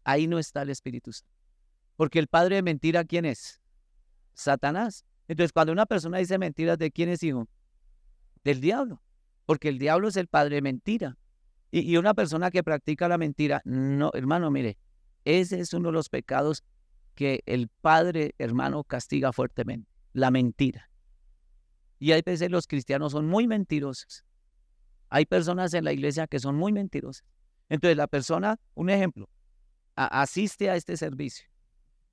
ahí no está el Espíritu Santo. Porque el padre de mentira, ¿quién es? Satanás. Entonces, cuando una persona dice mentiras, ¿de quién es hijo? Del diablo. Porque el diablo es el padre de mentira. Y una persona que practica la mentira, no, hermano, mire, ese es uno de los pecados que el padre, hermano, castiga fuertemente, la mentira. Y hay veces los cristianos son muy mentirosos. Hay personas en la iglesia que son muy mentirosas. Entonces la persona, un ejemplo, asiste a este servicio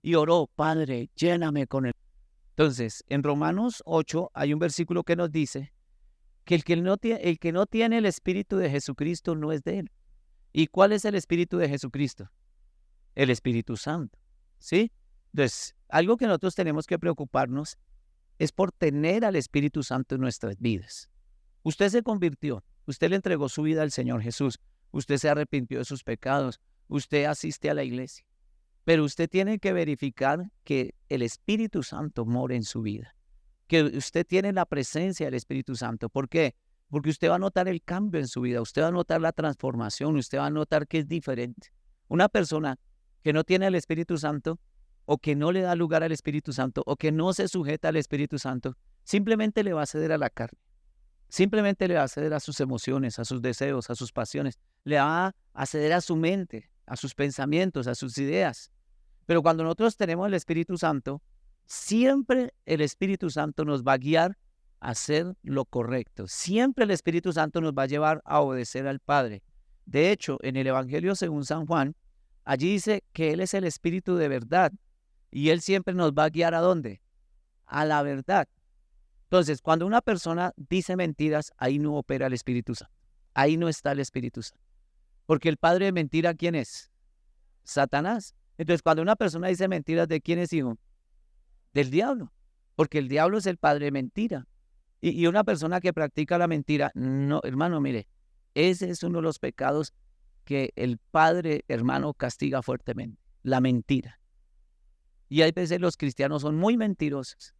y oró, Padre, lléname con el... Entonces, en Romanos 8 hay un versículo que nos dice que el que no tiene el Espíritu de Jesucristo no es de él. ¿Y cuál es el Espíritu de Jesucristo? El Espíritu Santo, ¿sí? Entonces, algo que nosotros tenemos que preocuparnos es por tener al Espíritu Santo en nuestras vidas. Usted se convirtió, usted le entregó su vida al Señor Jesús, usted se arrepintió de sus pecados, usted asiste a la iglesia, pero usted tiene que verificar que el Espíritu Santo mora en su vida, que usted tiene la presencia del Espíritu Santo. ¿Por qué? Porque usted va a notar el cambio en su vida, usted va a notar la transformación, usted va a notar que es diferente. Una persona que no tiene el Espíritu Santo o que no le da lugar al Espíritu Santo o que no se sujeta al Espíritu Santo, simplemente le va a ceder a la carne. Simplemente le va a ceder a sus emociones, a sus deseos, a sus pasiones. Le va a ceder a su mente, a sus pensamientos, a sus ideas. Pero cuando nosotros tenemos el Espíritu Santo, siempre el Espíritu Santo nos va a guiar a hacer lo correcto. Siempre el Espíritu Santo nos va a llevar a obedecer al Padre. De hecho, en el Evangelio según San Juan, allí dice que Él es el Espíritu de verdad y Él siempre nos va a guiar ¿a dónde? A la verdad. Entonces, cuando una persona dice mentiras, ahí no opera el Espíritu Santo. Ahí no está el Espíritu Santo. Porque el padre de mentira, ¿quién es? Satanás. Entonces, cuando una persona dice mentiras, ¿de quién es hijo? Del diablo. Porque el diablo es el padre de mentira. Y una persona que practica la mentira, no, hermano, mire, ese es uno de los pecados que el padre, hermano, castiga fuertemente. La mentira. Y hay veces los cristianos son muy mentirosos.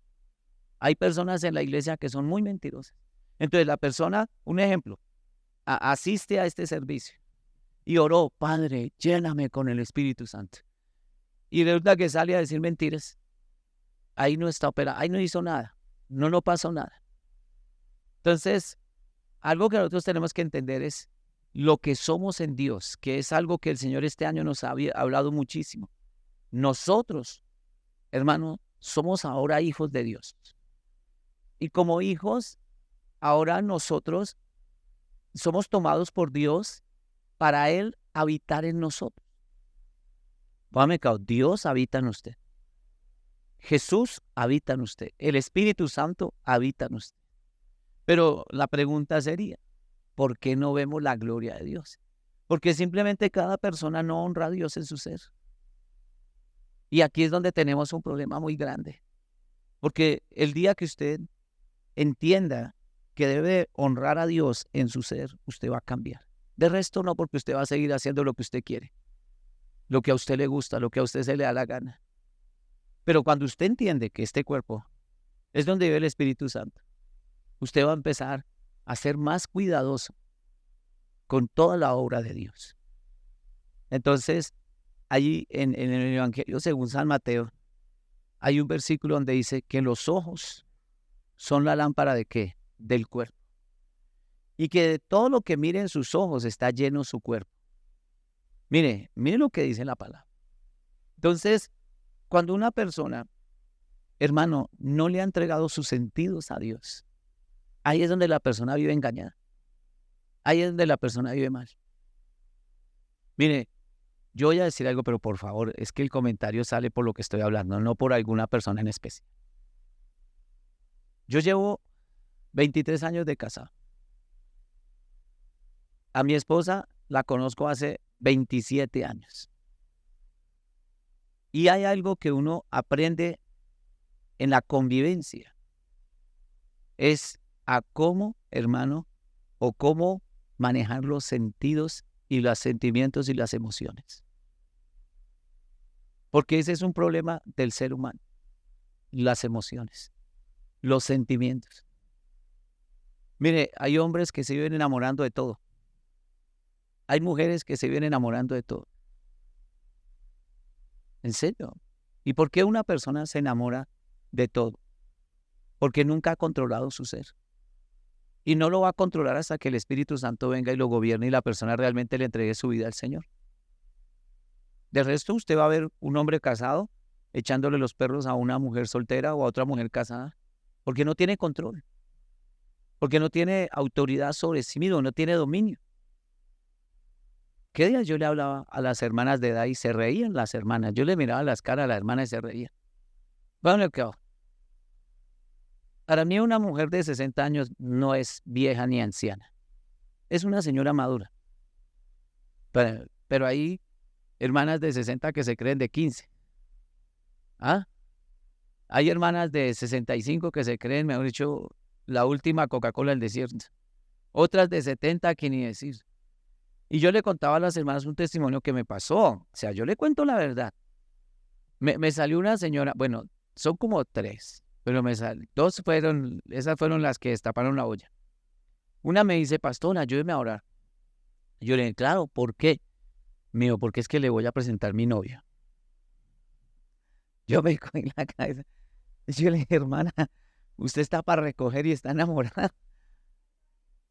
Hay personas en la iglesia que son muy mentirosas. Entonces la persona, un ejemplo, asiste a este servicio y oró, Padre, lléname con el Espíritu Santo. Y resulta que sale a decir mentiras. Ahí no está operando, ahí no hizo nada, no pasó nada. Entonces, algo que nosotros tenemos que entender es lo que somos en Dios, que es algo que el Señor este año nos ha hablado muchísimo. Nosotros, hermano, somos ahora hijos de Dios. Y como hijos, ahora nosotros somos tomados por Dios para Él habitar en nosotros. Póngame acá, Dios habita en usted. Jesús habita en usted. El Espíritu Santo habita en usted. Pero la pregunta sería, ¿por qué no vemos la gloria de Dios? Porque simplemente cada persona no honra a Dios en su ser. Y aquí es donde tenemos un problema muy grande. Porque el día que usted entienda que debe honrar a Dios en su ser, usted va a cambiar. De resto no, porque usted va a seguir haciendo lo que usted quiere, lo que a usted le gusta, lo que a usted se le da la gana. Pero cuando usted entiende que este cuerpo es donde vive el Espíritu Santo, usted va a empezar a ser más cuidadoso con toda la obra de Dios. Entonces, allí en el Evangelio según San Mateo, hay un versículo donde dice que los ojos son la lámpara ¿de qué? Del cuerpo. Y que de todo lo que mire en sus ojos está lleno su cuerpo. Mire lo que dice la palabra. Entonces, cuando una persona, hermano, no le ha entregado sus sentidos a Dios, ahí es donde la persona vive engañada. Ahí es donde la persona vive mal. Mire, yo voy a decir algo, pero por favor, es que el comentario sale por lo que estoy hablando, no por alguna persona en especial. Yo llevo 23 años de casado. A mi esposa la conozco hace 27 años. Y hay algo que uno aprende en la convivencia. Es a cómo, hermano, o cómo manejar los sentidos y los sentimientos y las emociones. Porque ese es un problema del ser humano. Las emociones, los sentimientos. Mire, hay hombres que se viven enamorando de todo. Hay mujeres que se viven enamorando de todo. ¿En serio? ¿Y por qué una persona se enamora de todo? Porque nunca ha controlado su ser. Y no lo va a controlar hasta que el Espíritu Santo venga y lo gobierne y la persona realmente le entregue su vida al Señor. De resto, usted va a ver un hombre casado echándole los perros a una mujer soltera o a otra mujer casada, porque no tiene control, porque no tiene autoridad sobre sí mismo, no tiene dominio. ¿Qué día yo le hablaba a las hermanas de edad y se reían las hermanas? Yo le miraba las caras a las hermanas y se reían. Bueno, ¿qué va? Para mí una mujer de 60 años no es vieja ni anciana, es una señora madura. Pero hay hermanas de 60 que se creen de 15. ¿Ah? Hay hermanas de 65 que se creen, mejor dicho, la última Coca-Cola del desierto. Otras de 70 que ni decir. Y yo le contaba a las hermanas un testimonio que me pasó. O sea, yo le cuento la verdad. Me salió una señora, bueno, son como 3, pero dos fueron, esas fueron las que destaparon la olla. Una me dice, pastor, ayúdeme a orar. Yo le dije, claro, ¿por qué? Me dijo, porque es que le voy a presentar mi novia. Yo me cogí la cabeza. Yo le dije, hermana, usted está para recoger y está enamorada.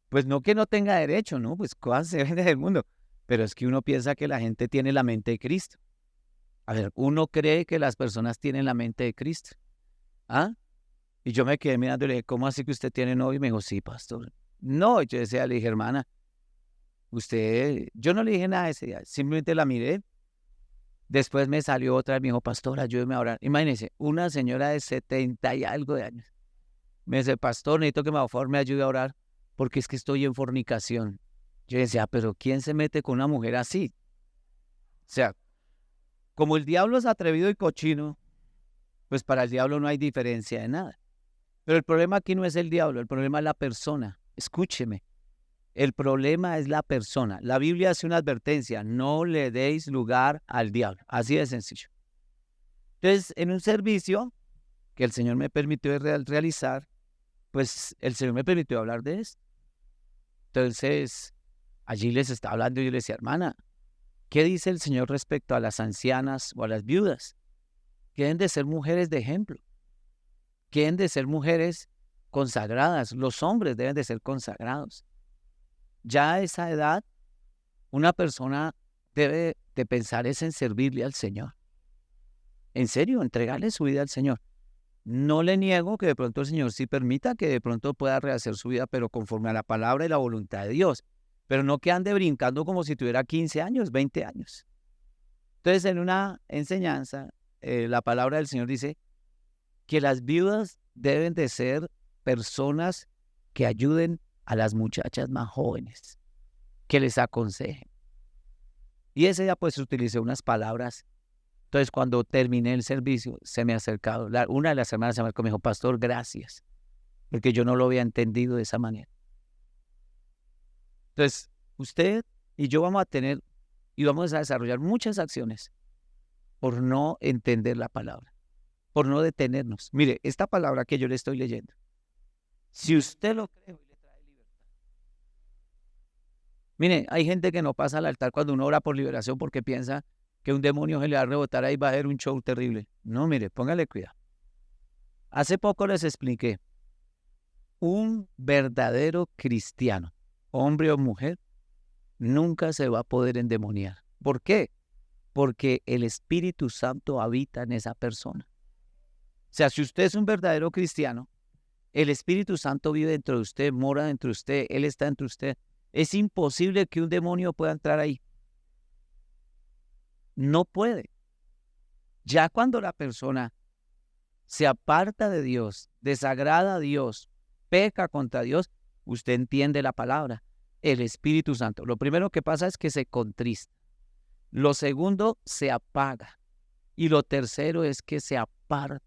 Pues no que no tenga derecho, ¿no? Pues cosas se ven del mundo. Pero es que uno piensa que la gente tiene la mente de Cristo. A ver, uno cree que las personas tienen la mente de Cristo. ¿Ah? Y yo me quedé mirando y le dije, ¿cómo así que usted tiene novio? Y me dijo, sí, pastor. No, yo decía, le dije, hermana, yo no le dije nada ese día, simplemente la miré. Después me salió otra y me dijo, pastor, ayúdeme a orar. Imagínense, una señora de 70 y algo de años. Me dice, pastor, necesito que por favor me ayude a orar porque es que estoy en fornicación. Yo decía, pero ¿quién se mete con una mujer así? O sea, como el diablo es atrevido y cochino, pues para el diablo no hay diferencia de nada. Pero el problema aquí no es el diablo, el problema es la persona. Escúcheme, el problema es la persona. La Biblia hace una advertencia, no le deis lugar al diablo. Así de sencillo. Entonces, en un servicio que el Señor me permitió realizar, pues el Señor me permitió hablar de esto. Entonces, allí les estaba hablando y yo les decía, hermana, ¿qué dice el Señor respecto a las ancianas o a las viudas? Que deben de ser mujeres de ejemplo, que deben de ser mujeres consagradas. Los hombres deben de ser consagrados. Ya a esa edad, una persona debe de pensar es en servirle al Señor. En serio, entregarle su vida al Señor. No le niego que de pronto el Señor sí permita que de pronto pueda rehacer su vida, pero conforme a la palabra y la voluntad de Dios. Pero no que ande brincando como si tuviera 15 años, 20 años. Entonces, en una enseñanza, la palabra del Señor dice que las viudas deben de ser personas que ayuden a las muchachas más jóvenes, que les aconsejen. Y ese día pues utilicé unas palabras. Entonces, cuando terminé el servicio, se me acercó, una de las hermanas se me acercó y me dijo, pastor, gracias, porque yo no lo había entendido de esa manera. Entonces, usted y yo vamos a tener y vamos a desarrollar muchas acciones por no entender la palabra, por no detenernos. Mire, esta palabra que yo le estoy leyendo, si usted lo cree, hoy le trae libertad. Mire, hay gente que no pasa al altar cuando uno ora por liberación porque piensa que un demonio se le va a rebotar ahí, va a haber un show terrible. No, mire, póngale cuidado. Hace poco les expliqué, un verdadero cristiano, hombre o mujer, nunca se va a poder endemoniar. ¿Por qué? Porque el Espíritu Santo habita en esa persona. O sea, si usted es un verdadero cristiano, el Espíritu Santo vive dentro de usted, mora dentro de usted, Él está dentro de usted. Es imposible que un demonio pueda entrar ahí. No puede. Ya cuando la persona se aparta de Dios, desagrada a Dios, peca contra Dios, usted entiende la palabra, el Espíritu Santo. Lo primero que pasa es que se contrista. Lo segundo, se apaga. Y lo tercero es que se aparta.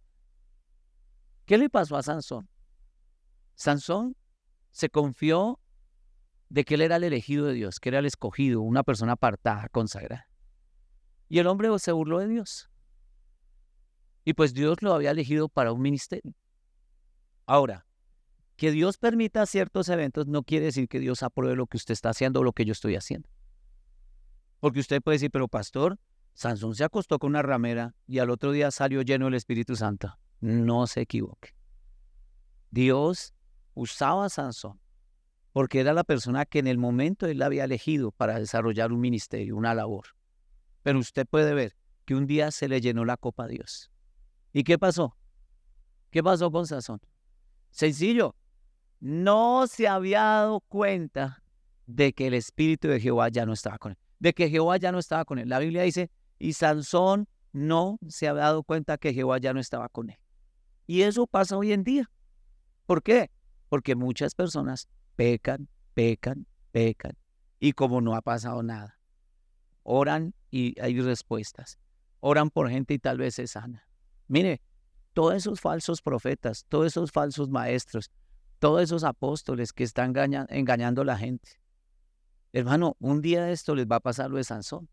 ¿Qué le pasó a Sansón? Sansón se confió de que él era el elegido de Dios, que era el escogido, una persona apartada, consagrada. Y el hombre se burló de Dios. Y pues Dios lo había elegido para un ministerio. Ahora, que Dios permita ciertos eventos no quiere decir que Dios apruebe lo que usted está haciendo o lo que yo estoy haciendo. Porque usted puede decir, pero pastor, Sansón se acostó con una ramera y al otro día salió lleno del Espíritu Santo. No se equivoque. Dios usaba a Sansón porque era la persona que en el momento él había elegido para desarrollar un ministerio, una labor. Pero usted puede ver que un día se le llenó la copa a Dios. ¿Y qué pasó? ¿Qué pasó con Sansón? Sencillo, no se había dado cuenta de que el Espíritu de Jehová ya no estaba con él, de que Jehová ya no estaba con él. La Biblia dice, y Sansón no se había dado cuenta que Jehová ya no estaba con él. Y eso pasa hoy en día. ¿Por qué? Porque muchas personas pecan, pecan, pecan, y como no ha pasado nada, oran y hay respuestas. Oran por gente y tal vez se sana. Mire, todos esos falsos profetas, todos esos falsos maestros, todos esos apóstoles que están engañando a la gente. Hermano, un día de esto les va a pasar lo de Sansón.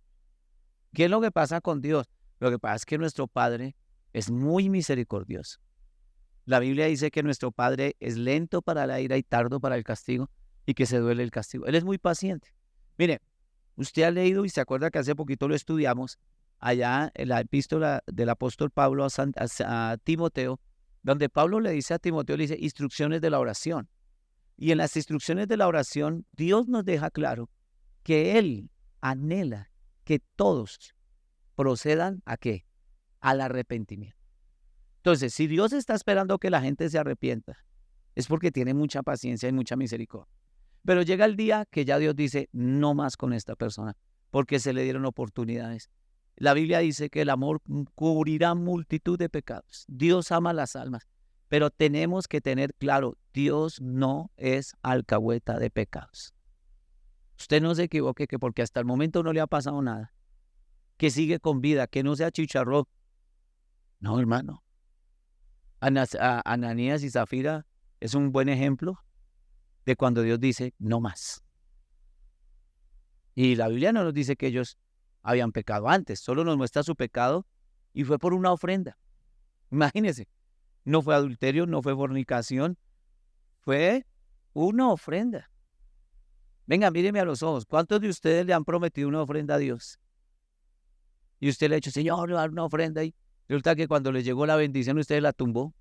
¿Qué es lo que pasa con Dios? Lo que pasa es que nuestro Padre es muy misericordioso. La Biblia dice que nuestro Padre es lento para la ira y tardo para el castigo y que se duele el castigo. Él es muy paciente. Mire, usted ha leído y se acuerda que hace poquito lo estudiamos allá en la epístola del apóstol Pablo a Timoteo, donde Pablo le dice a Timoteo, le dice instrucciones de la oración. Y en las instrucciones de la oración, Dios nos deja claro que Él anhela que todos procedan ¿a qué? Al arrepentimiento. Entonces, si Dios está esperando que la gente se arrepienta, es porque tiene mucha paciencia y mucha misericordia. Pero llega el día que ya Dios dice, no más con esta persona, porque se le dieron oportunidades. La Biblia dice que el amor cubrirá multitud de pecados. Dios ama las almas, pero tenemos que tener claro, Dios no es alcahueta de pecados. Usted no se equivoque que porque hasta el momento no le ha pasado nada, que sigue con vida, que no se achicharró. No, hermano. Ananías y Zafira es un buen ejemplo de cuando Dios dice, no más. Y la Biblia no nos dice que ellos habían pecado antes, solo nos muestra su pecado y fue por una ofrenda. Imagínense, no fue adulterio, no fue fornicación, fue una ofrenda. Venga, míreme a los ojos, ¿cuántos de ustedes le han prometido una ofrenda a Dios? Y usted le ha dicho, Señor, le va a dar una ofrenda y resulta que cuando le llegó la bendición usted la tumbó.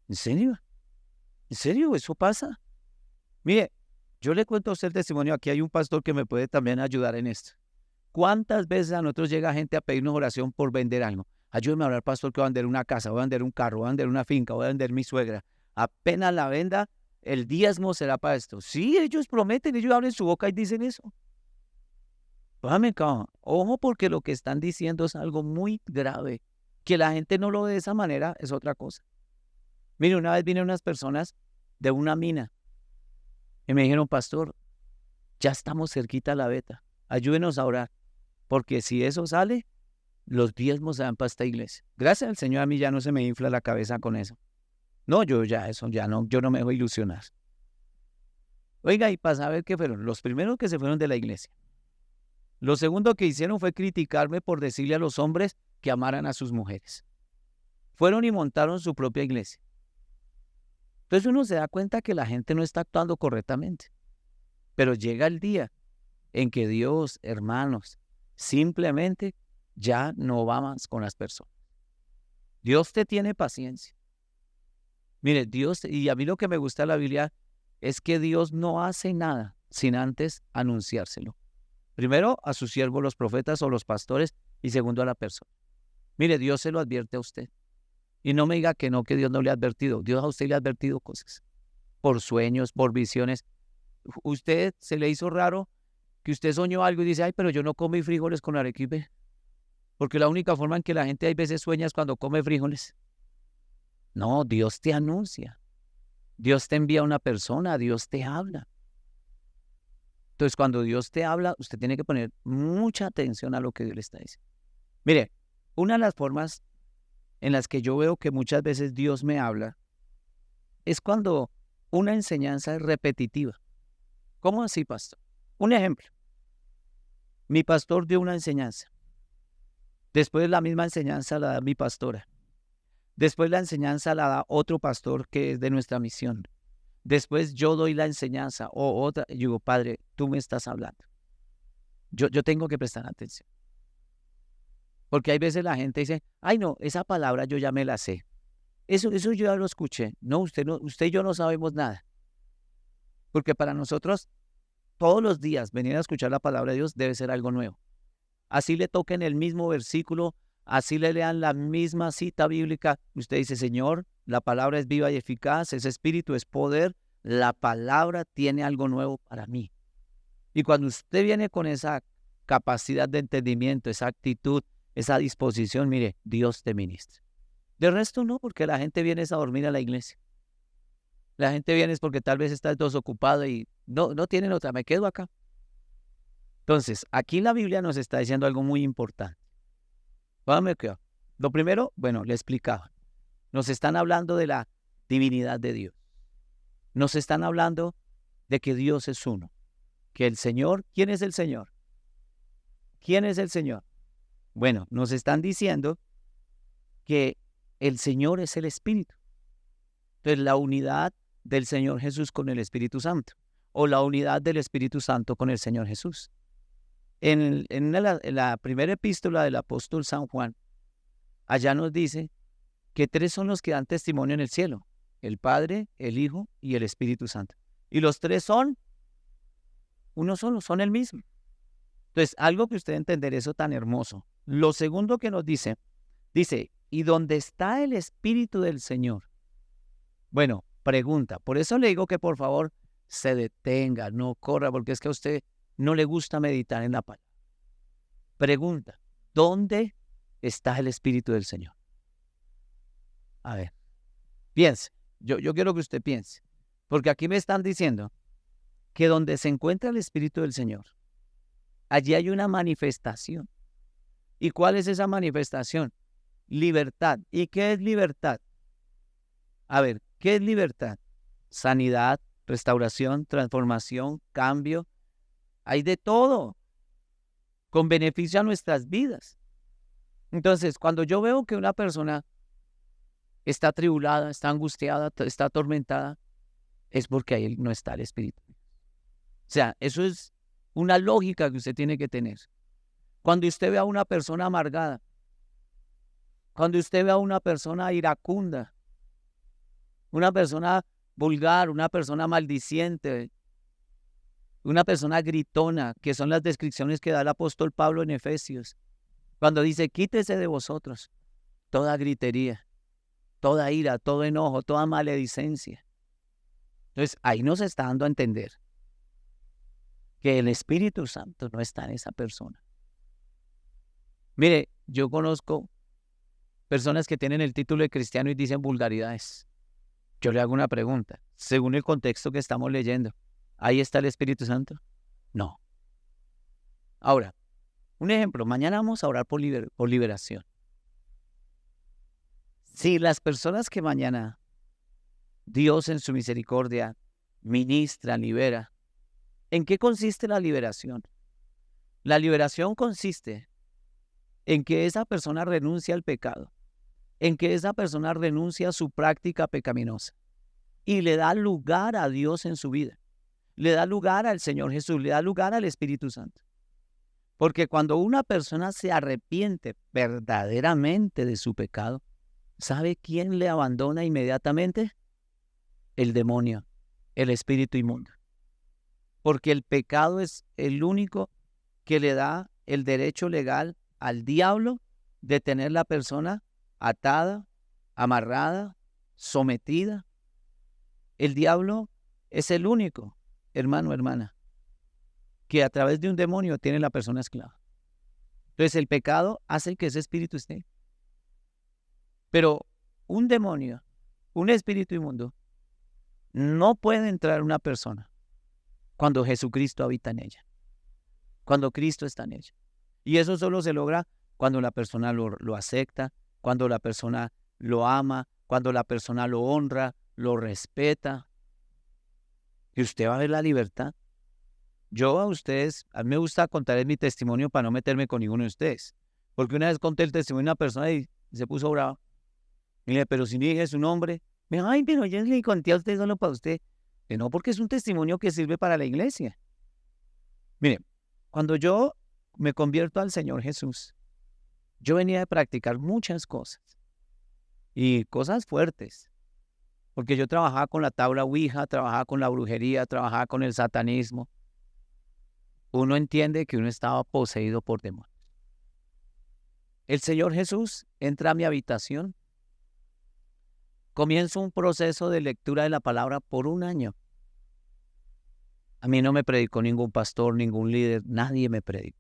¿En serio? ¿En serio? ¿Eso pasa? Mire, yo le cuento a usted el testimonio, aquí hay un pastor que me puede también ayudar en esto. ¿Cuántas veces a nosotros llega gente a pedirnos oración por vender algo? Ayúdeme a hablar, pastor, que voy a vender una casa, voy a vender un carro, voy a vender una finca, voy a vender mi suegra. Apenas la venda, el diezmo será para esto. Sí, ellos prometen, ellos abren su boca y dicen eso. Ojo, porque lo que están diciendo es algo muy grave. Que la gente no lo ve de esa manera es otra cosa. Mire, una vez vinieron unas personas de una mina y me dijeron, pastor, ya estamos cerquita a la veta, ayúdenos a orar, porque si eso sale, los diezmos se dan para esta iglesia. Gracias al Señor a mí ya no se me infla la cabeza con eso. No, yo no me dejo ilusionar. Oiga, y para saber qué fueron, los primeros que se fueron de la iglesia. Lo segundo que hicieron fue criticarme por decirle a los hombres que amaran a sus mujeres. Fueron y montaron su propia iglesia. Entonces uno se da cuenta que la gente no está actuando correctamente. Pero llega el día en que Dios, hermanos, simplemente ya no va más con las personas. Dios te tiene paciencia. Mire, Dios, y a mí lo que me gusta de la Biblia es que Dios no hace nada sin antes anunciárselo. Primero a sus siervos, los profetas o los pastores, y segundo a la persona. Mire, Dios se lo advierte a usted. Y no me diga que no, que Dios no le ha advertido. Dios a usted le ha advertido cosas. Por sueños, por visiones. Usted se le hizo raro que usted soñó algo y dice, ay, pero yo no comí frijoles con arequipe. Porque la única forma en que la gente hay veces sueña es cuando come frijoles. No, Dios te anuncia. Dios te envía a una persona, Dios te habla. Entonces, cuando Dios te habla, usted tiene que poner mucha atención a lo que Dios le está diciendo. Mire, una de las formas en las que yo veo que muchas veces Dios me habla es cuando una enseñanza es repetitiva. ¿Cómo así, pastor? Un ejemplo. Mi pastor dio una enseñanza. Después la misma enseñanza la da mi pastora. Después la enseñanza la da otro pastor que es de nuestra misión. Después yo doy la enseñanza o otra. Y digo, Padre, tú me estás hablando. Yo tengo que prestar atención. Porque hay veces la gente dice, ay no, esa palabra yo ya me la sé. Eso yo ya lo escuché. No, usted y yo no sabemos nada. Porque para nosotros, todos los días, venir a escuchar la palabra de Dios debe ser algo nuevo. Así le toquen el mismo versículo, así le lean la misma cita bíblica. Usted dice, Señor, la palabra es viva y eficaz, es espíritu, es poder. La palabra tiene algo nuevo para mí. Y cuando usted viene con esa capacidad de entendimiento, esa actitud, esa disposición, mire, Dios te ministra. De resto no, porque la gente viene a dormir a la iglesia. La gente viene es porque tal vez está desocupado y no tienen otra, me quedo acá. Entonces, aquí la Biblia nos está diciendo algo muy importante. Lo primero, bueno, le explicaba. Nos están hablando de la divinidad de Dios. Nos están hablando de que Dios es uno. Que el Señor, ¿quién es el Señor? ¿Quién es el Señor? Bueno, nos están diciendo que el Señor es el Espíritu. Entonces, la unidad del Señor Jesús con el Espíritu Santo, o la unidad del Espíritu Santo con el Señor Jesús. En la primera epístola del apóstol San Juan, allá nos dice que 3 son los que dan testimonio en el cielo: el Padre, el Hijo y el Espíritu Santo. Y los 3 son uno solo, son el mismo. Entonces, algo que usted entender eso tan hermoso. Lo segundo que nos dice, ¿y dónde está el Espíritu del Señor? Bueno, pregunta. Por eso le digo que por favor se detenga, no corra, porque es que a usted no le gusta meditar en la palabra. Pregunta, ¿dónde está el Espíritu del Señor? A ver, piense. Yo quiero que usted piense, porque aquí me están diciendo que donde se encuentra el Espíritu del Señor, allí hay una manifestación. ¿Y cuál es esa manifestación? Libertad. ¿Y qué es libertad? A ver, ¿qué es libertad? Sanidad, restauración, transformación, cambio. Hay de todo, con beneficio a nuestras vidas. Entonces, cuando yo veo que una persona está atribulada, está angustiada, está atormentada, es porque ahí no está el Espíritu. O sea, eso es una lógica que usted tiene que tener. Cuando usted ve a una persona amargada, cuando usted ve a una persona iracunda, una persona vulgar, una persona maldiciente, una persona gritona, que son las descripciones que da el apóstol Pablo en Efesios, cuando dice, quítese de vosotros toda gritería, toda ira, todo enojo, toda maledicencia. Entonces, ahí nos está dando a entender que el Espíritu Santo no está en esa persona. Mire, yo conozco personas que tienen el título de cristiano y dicen vulgaridades. Yo le hago una pregunta, según el contexto que estamos leyendo, ¿ahí está el Espíritu Santo? No. Ahora, un ejemplo, mañana vamos a orar por liberación. Si las personas que mañana Dios en su misericordia ministra, libera, ¿en qué consiste la liberación? La liberación consiste en que esa persona renuncia al pecado, en que esa persona renuncia a su práctica pecaminosa y le da lugar a Dios en su vida, le da lugar al Señor Jesús, le da lugar al Espíritu Santo. Porque cuando una persona se arrepiente verdaderamente de su pecado, ¿sabe quién le abandona inmediatamente? El demonio, el espíritu inmundo. Porque el pecado es el único que le da el derecho legal al diablo de tener la persona atada, amarrada, sometida. El diablo es el único, hermano, hermana, que a través de un demonio tiene la persona esclava. Entonces el pecado hace que ese espíritu esté. Pero un demonio, un espíritu inmundo, no puede entrar una persona cuando Jesucristo habita en ella, cuando Cristo está en ella. Y eso solo se logra cuando la persona lo acepta, cuando la persona lo ama, cuando la persona lo honra, lo respeta. Y usted va a ver la libertad. Yo a mí me gusta contar mi testimonio para no meterme con ninguno de ustedes. Porque una vez conté el testimonio de una persona y se puso brava. Mire, pero si ni dije su nombre. Me dijo, ay, pero yo le conté a usted solo para usted. Que no, porque es un testimonio que sirve para la iglesia. Mire, cuando yo me convierto al Señor Jesús, Yo venía de practicar muchas cosas y cosas fuertes, porque yo trabajaba con la tabla Ouija, trabajaba con la brujería, trabajaba con el satanismo. Uno entiende que uno estaba poseído por demonios. El Señor Jesús entra a mi habitación. Comienzo un proceso de lectura de la palabra por un año. A mí no me predicó ningún pastor, ningún líder, nadie me predicó.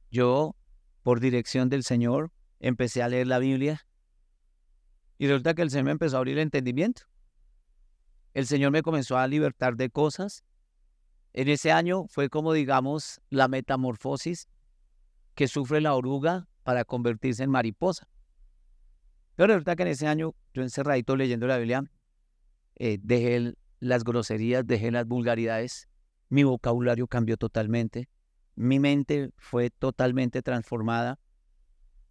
Yo, por dirección del Señor, empecé a leer la Biblia y resulta que el Señor me empezó a abrir el entendimiento. El Señor me comenzó a libertar de cosas. En ese año fue como, digamos, la metamorfosis que sufre la oruga para convertirse en mariposa. Pero resulta que en ese año, yo encerradito leyendo la Biblia, dejé las groserías, dejé las vulgaridades, mi vocabulario cambió totalmente, mi mente fue totalmente transformada.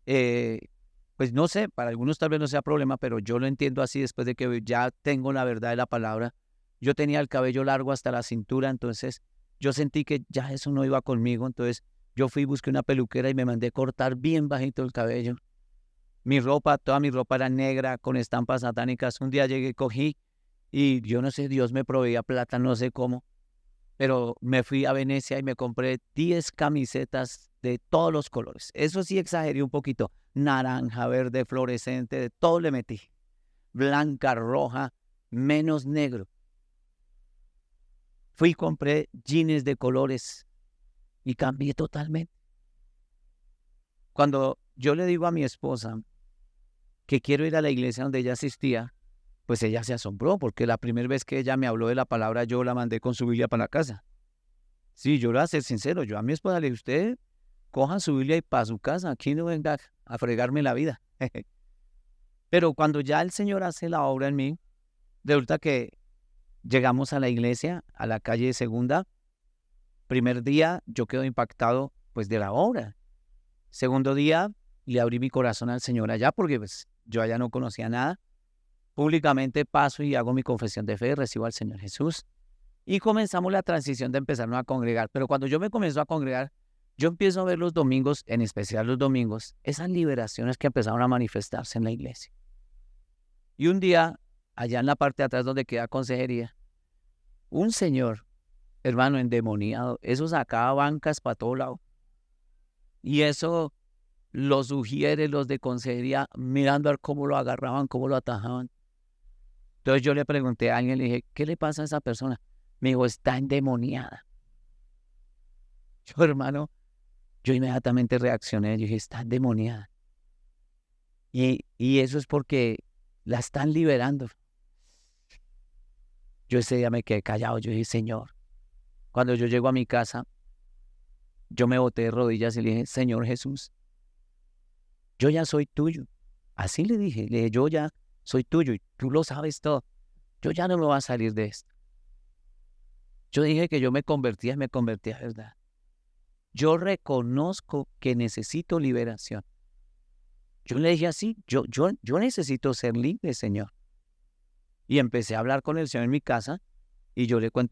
Pues no sé, para algunos tal vez no sea problema, pero yo lo entiendo así después de que ya tengo la verdad de la palabra. Yo tenía el cabello largo hasta la cintura, entonces yo sentí que ya eso no iba conmigo, entonces yo fui y busqué una peluquera y me mandé cortar bien bajito el cabello. Toda mi ropa era negra con estampas satánicas. Un día llegué, cogí y yo no sé, Dios me proveía plata, no sé cómo, pero me fui a Venecia y me compré 10 camisetas de todos los colores. Eso sí exageré un poquito. Naranja, verde, fluorescente, de todo le metí. Blanca, roja, menos negro. Fui y compré jeans de colores y cambié totalmente. Cuando yo le digo a mi esposa que quiero ir a la iglesia donde ella asistía, pues ella se asombró, porque la primera vez que ella me habló de la palabra, yo la mandé con su Biblia para la casa. Sí, yo le voy a ser sincero, yo a mi esposa le dije, usted coja su Biblia y para su casa, aquí no venga a fregarme la vida. Pero cuando ya el Señor hace la obra en mí, resulta que llegamos a la iglesia, a la calle Segunda. Primer día yo quedo impactado pues de la obra. Segundo día le abrí mi corazón al Señor allá porque pues yo allá no conocía nada. Públicamente paso y hago mi confesión de fe, recibo al Señor Jesús. Y comenzamos la transición de empezarnos a congregar. Pero cuando yo me comienzo a congregar, yo empiezo a ver los domingos, en especial los domingos, esas liberaciones que empezaron a manifestarse en la iglesia. Y un día, allá en la parte de atrás donde queda consejería, un señor, hermano, endemoniado, eso sacaba bancas para todo lado. Y eso los sugieres, los de consejería, mirando a ver cómo lo agarraban, cómo lo atajaban. Entonces yo le pregunté a alguien, le dije, ¿qué le pasa a esa persona? Me dijo, está endemoniada. Yo, hermano, yo inmediatamente reaccioné, yo dije, está endemoniada. Y eso es porque la están liberando. Yo ese día me quedé callado, yo dije, Señor, cuando yo llego a mi casa, yo me boté de rodillas y le dije, Señor Jesús, yo ya soy tuyo. Así le dije, yo ya soy tuyo y tú lo sabes todo. Yo ya no me voy a salir de esto. Yo dije que yo me convertía, ¿verdad? Yo reconozco que necesito liberación. Yo le dije así, yo necesito ser libre, Señor. Y empecé a hablar con el Señor en mi casa y yo le cuento